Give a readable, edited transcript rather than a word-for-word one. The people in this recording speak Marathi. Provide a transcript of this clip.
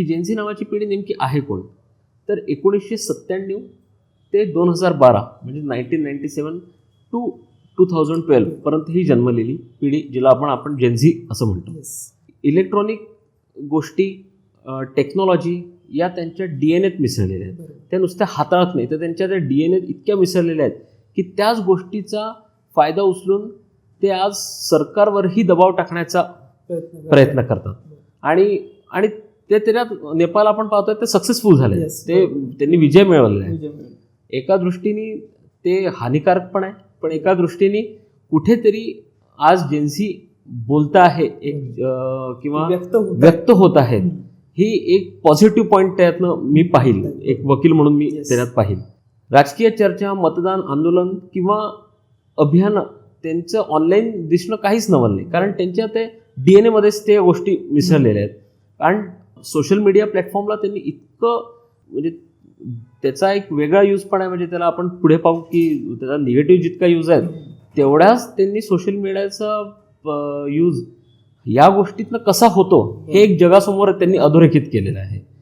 ही जेन्झी नावाची पिढी नेमकी आहे कोण? तर 1997 ते 2012 म्हणजे 1997 टू 2012 पर्यंत ही जन्मलेली पिढी, जिला आपण जेन्झी असं म्हणतो. इलेक्ट्रॉनिक गोष्टी, टेक्नॉलॉजी या त्यांच्या DNA मिसळलेल्या आहेत. त्या नुसत्या हाताळत नाही, तर त्यांच्या त्या DNA इतक्या मिसळलेल्या आहेत की त्याच गोष्टीचा फायदा उचलून ते आज सरकारवरही दबाव टाकण्याचा प्रयत्न करतात. आणि ते त्याच्यात नेपाळ आपण पाहतोय ते सक्सेसफुल झाले, त्यांनी विजय मिळवलेला आहे. एका दृष्टीने ते हानिकारक पण आहे, पण एका दृष्टीने कुठेतरी आज जेन्झी बोलता आहे किंवा व्यक्त होत आहेत, ही एक पॉझिटिव्ह पॉईंट त्यातनं मी पाहिल, एक वकील म्हणून मी त्याच्यात पाहिल. राजकीय चर्चा, मतदान, आंदोलन किंवा अभियान त्यांचं ऑनलाईन दिसणं काहीच नवल नाही, कारण त्यांच्या ते DNA मध्येच त्या गोष्टी मिसळलेल्या आहेत. कारण सोशल मीडिया प्लॅटफॉर्मला त्यांनी इतकं, म्हणजे त्याचा एक वेगळा यूज पण आहे, म्हणजे त्याला आपण पुढे पाहू की त्याचा निगेटिव्ह जितका यूज आहे तेवढाच त्यांनी सोशल मीडियाचा यूज या गोष्टीतनं कसा होतो हे एक जगासमोर त्यांनी अधोरेखित केलेलं आहे.